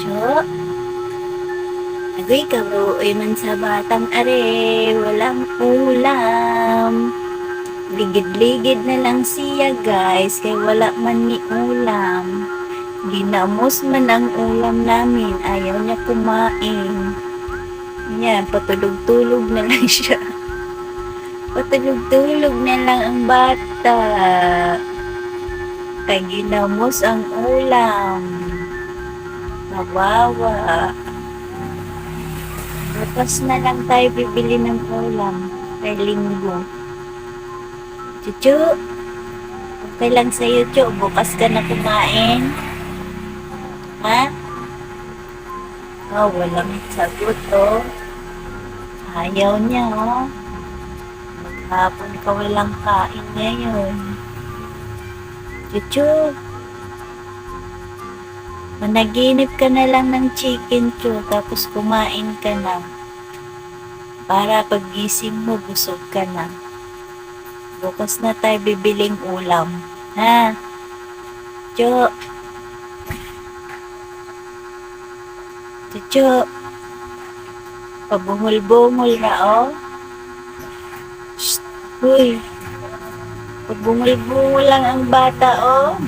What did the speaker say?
Cho, agoy kabuoy man sa batang are, walang ulam. Ligid-ligid na lang siya guys, kay wala man ni ulam. Ginamos man ang ulam namin, ayaw niya kumain. Yan, patulog-tulog na lang siya. Patulog-tulog na lang ang bata. Kay ginamos ang ulam. Kawawa. Bukas na lang tayo bibili ng ulam. Kay linggo. Chuchu, okay lang sa'yo, Chu. Bukas ka na kumain. Ha? Oh, walang sagot, oh. Ayaw niya, oh. Maghapon ka walang kain ngayon. Chuchu, managinip ka na lang ng chicken, Chu. Tapos kumain ka na. Para paggising mo, busog ka na. Bukas na tayo bibiling ulam. Ha? Chu. Chuchu. Pabungol-bungol na, oh. Shh. Huy. Pabungol-bungol lang ang bata, oh.